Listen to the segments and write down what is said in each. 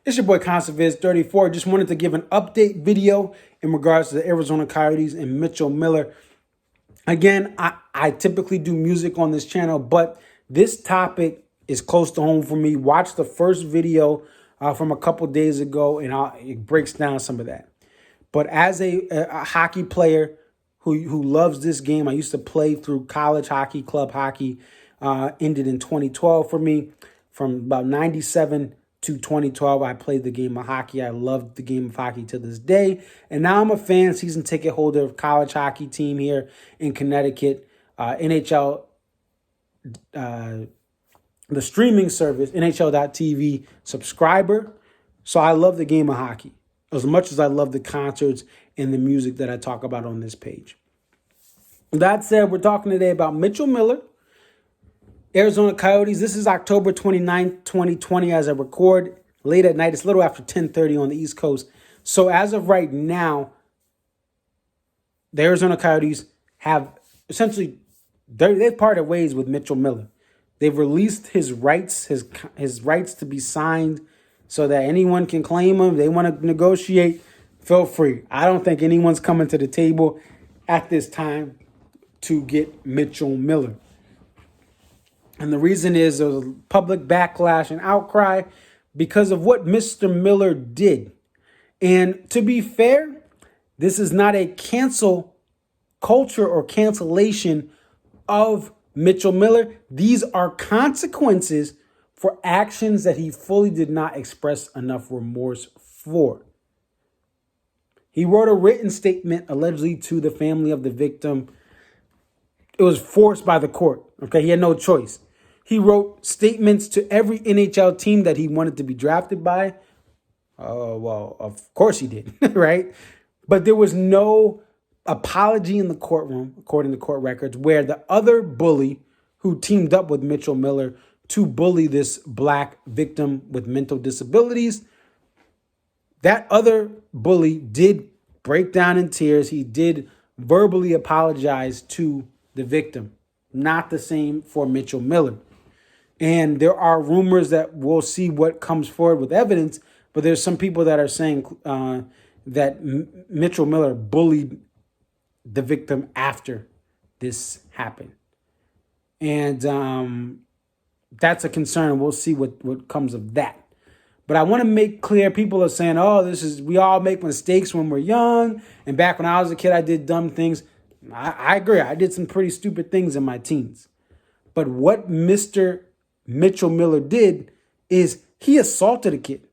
It's your boy Conserviz34. Just wanted to give an update video in regards to the Arizona Coyotes and Mitchell Miller. Again, I typically do music on this channel, but this topic is close to home for me. Watch the first video from a couple days ago, and it breaks down some of that. But as a hockey player who loves this game, I used to play through college hockey, club hockey, ended in 2012 for me. From about 97 to 2012, I played the game of hockey. I loved the game of hockey to this day. And now I'm a fan, season ticket holder of college hockey team here in Connecticut. NHL, the streaming service, NHL.TV subscriber. So I love the game of hockey as much as I love the concerts and the music that I talk about on this page. That said, we're talking today about Mitchell Miller, Arizona Coyotes. This is October 29th, 2020 as I record late at night. It's a little after 10:30 on the East Coast. So as of right now, the Arizona Coyotes have essentially, they've parted ways with Mitchell Miller. They've released his rights, his rights to be signed so that anyone can claim him. They want to negotiate, feel free. I don't think anyone's coming to the table at this time to get Mitchell Miller. And the reason is there's a public backlash and outcry because of what Mr. Miller did. And to be fair, this is not a cancel culture or cancellation of Mitchell Miller. These are consequences for actions that he fully did not express enough remorse for. He wrote a written statement allegedly to the family of the victim. It was forced by the court. Okay, he had no choice. He wrote statements to every NHL team that he wanted to be drafted by. Well, of course he did, right? But there was no apology in the courtroom, according to court records, where the other bully who teamed up with Mitchell Miller to bully this black victim with mental disabilities, that other bully did break down in tears. He did verbally apologize to the victim. Not the same for Mitchell Miller. And there are rumors that we'll see what comes forward with evidence, but there's some people that are saying that Mitchell Miller bullied the victim after this happened. And that's a concern. We'll see what comes of that. But I want to make clear, people are saying, oh, we all make mistakes when we're young. And back when I was a kid, I did dumb things. I agree. I did some pretty stupid things in my teens. But what Mr. Mitchell Miller did is he assaulted a kid.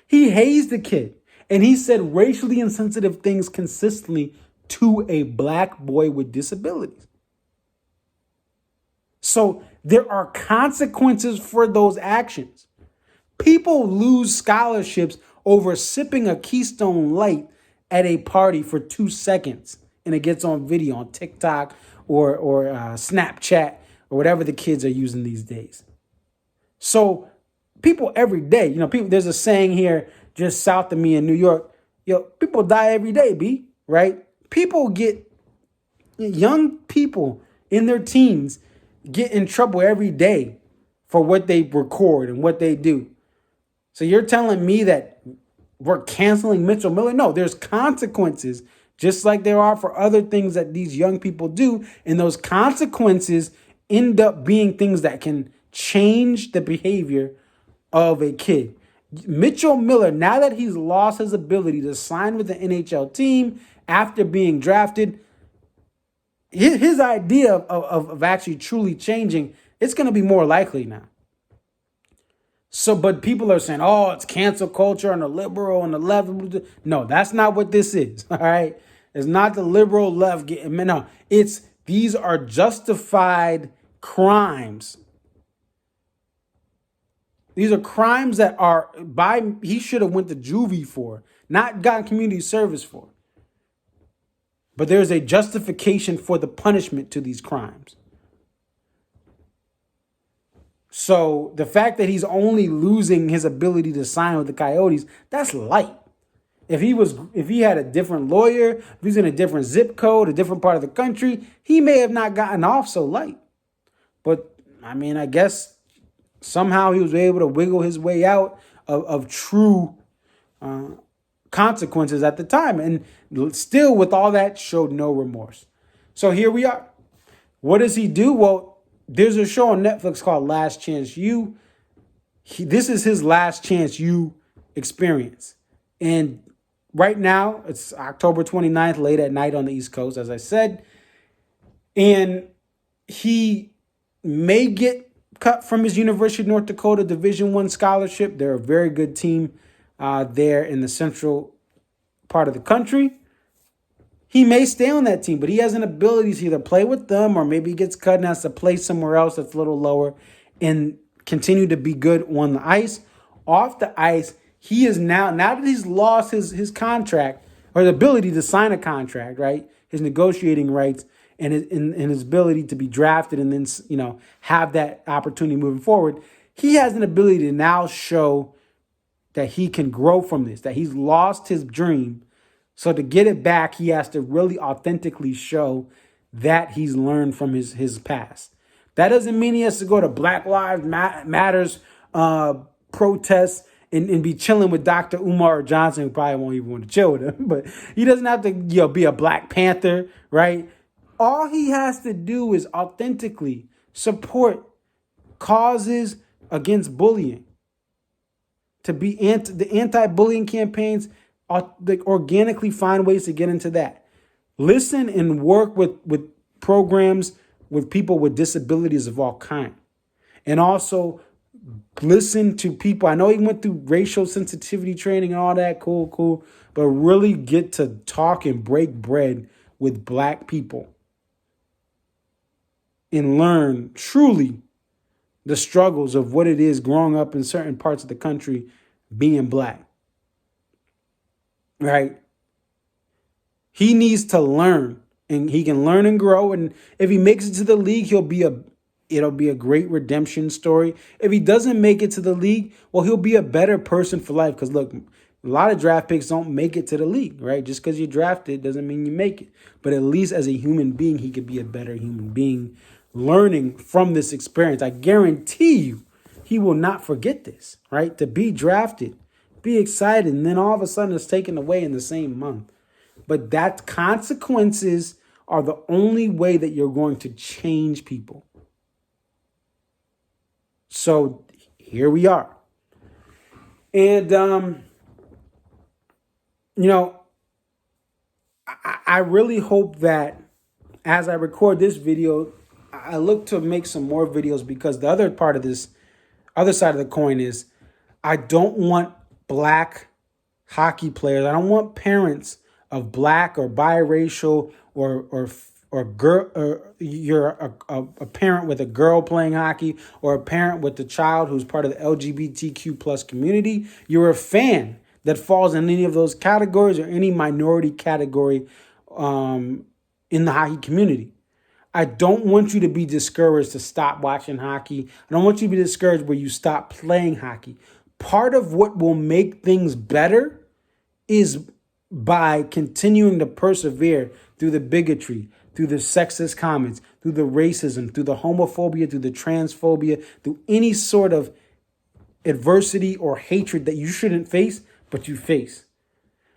He hazed a kid. And he said racially insensitive things consistently to a black boy with disabilities. So there are consequences for those actions. People lose scholarships over sipping a Keystone Light at a party for 2 seconds. And it gets on video on TikTok or Snapchat or whatever the kids are using these days. So people every day, people. There's a saying here just south of me in New York. People die every day, B, right? Young people in their teens get in trouble every day for what they record and what they do. So you're telling me that we're canceling Mitchell Miller? No, there's consequences, just like there are for other things that these young people do. And those consequences end up being things that can change the behavior of a kid. Mitchell Miller, now that he's lost his ability to sign with the NHL team after being drafted, his idea of actually truly changing, it's going to be more likely now. So, but people are saying, oh, it's cancel culture and the liberal and the left. No, that's not what this is. All right. It's not the liberal left. No, these are justified crimes. These are crimes that he should have went to juvie for, not gotten community service for. But there's a justification for the punishment to these crimes. So the fact that he's only losing his ability to sign with the Coyotes, that's light. If he had a different lawyer, if he's in a different zip code, a different part of the country, he may have not gotten off so light. But I mean, I guess somehow he was able to wiggle his way out of true consequences at the time. And still, with all that, showed no remorse. So here we are. What does he do? Well, there's a show on Netflix called Last Chance U. This is his Last Chance U experience. And right now, it's October 29th, late at night on the East Coast, as I said. And he may get cut from his University of North Dakota Division I scholarship. They're a very good team there in the central part of the country. He may stay on that team, but he has an ability to either play with them or maybe he gets cut and has to play somewhere else that's a little lower and continue to be good on the ice. Off the ice, he is now that he's lost his contract or the ability to sign a contract, right? His negotiating rights and his ability to be drafted and then, have that opportunity moving forward. He has an ability to now show that he can grow from this, that he's lost his dream. So to get it back, he has to really authentically show that he's learned from his past. That doesn't mean he has to go to Black Lives Matters protests and be chilling with Dr. Umar Johnson, who probably won't even want to chill with him. But he doesn't have to be a Black Panther, right? All he has to do is authentically support causes against bullying. To be the anti-bullying campaigns, organically find ways to get into that. Listen and work with programs with people with disabilities of all kinds. And also listen to people. I know he went through racial sensitivity training and all that. Cool. But really get to talk and break bread with Black people and learn truly the struggles of what it is growing up in certain parts of the country being Black. Right? He needs to learn, and he can learn and grow. And if he makes it to the league, it'll be a great redemption story. If he doesn't make it to the league, well, he'll be a better person for life. Because look, a lot of draft picks don't make it to the league, right? Just because you're drafted doesn't mean you make it. But at least as a human being, he could be a better human being learning from this experience. I guarantee you, he will not forget this, right? To be drafted, be excited, and then all of a sudden it's taken away in the same month. But that consequences are the only way that you're going to change people. So here we are. And, I really hope that as I record this video, I look to make some more videos, because the other part of this, other side of the coin is I don't want Black hockey players. I don't want parents of Black or biracial or girl, or you're a parent with a girl playing hockey, or a parent with a child who's part of the LGBTQ plus community. You're a fan that falls in any of those categories or any minority category in the hockey community. I don't want you to be discouraged to stop watching hockey. I don't want you to be discouraged where you stop playing hockey. Part of what will make things better is by continuing to persevere through the bigotry, through the sexist comments, through the racism, through the homophobia, through the transphobia, through any sort of adversity or hatred that you shouldn't face, but you face.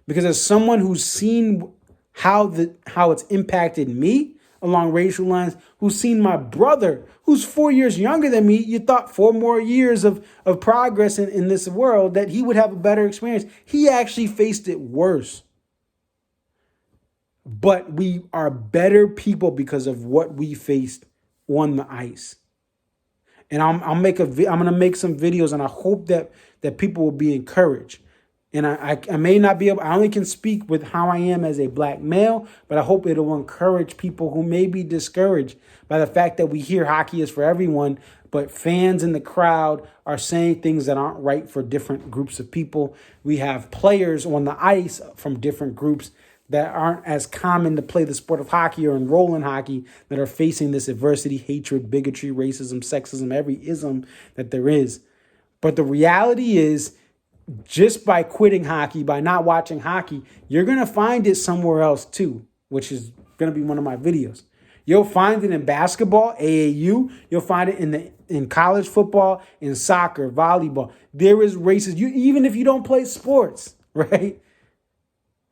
Because as someone who's seen how it's impacted me along racial lines, who's seen my brother, who's 4 years younger than me, you thought 4 more years of progress in this world, that he would have a better experience. He actually faced it worse. But we are better people because of what we faced on the ice. And I'm going to make some videos, and I hope that people will be encouraged. And I may not be able, I only can speak with how I am as a Black male, but I hope it'll encourage people who may be discouraged by the fact that we hear hockey is for everyone, but fans in the crowd are saying things that aren't right for different groups of people. We have players on the ice from different groups that aren't as common to play the sport of hockey or enroll in hockey that are facing this adversity, hatred, bigotry, racism, sexism, every ism that there is. But the reality is, just by quitting hockey, by not watching hockey, you're going to find it somewhere else too, which is going to be one of my videos. You'll find it in basketball, AAU. You'll find it in the in college football, in soccer, volleyball. There is racism. Even if you don't play sports, right?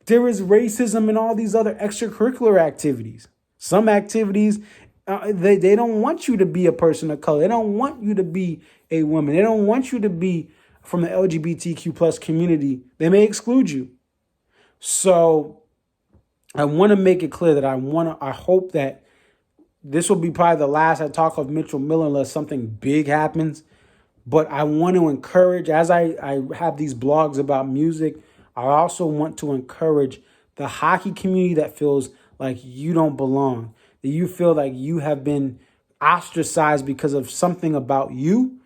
There is racism in all these other extracurricular activities. Some activities, they don't want you to be a person of color. They don't want you to be a woman. They don't want you to be from the LGBTQ plus community. They may exclude you. So I want to make it clear that I hope that this will be probably the last I talk of Mitchell Miller unless something big happens. But I want to encourage, as I have these blogs about music, I also want to encourage the hockey community that feels like you don't belong, that you feel like you have been ostracized because of something about you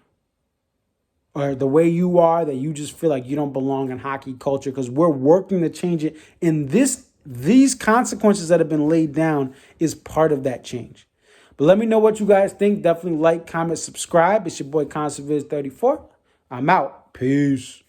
or the way you are, that you just feel like you don't belong in hockey culture, because we're working to change it. And these consequences that have been laid down is part of that change. But let me know what you guys think. Definitely like, comment, subscribe. It's your boy ConserViz34. I'm out. Peace.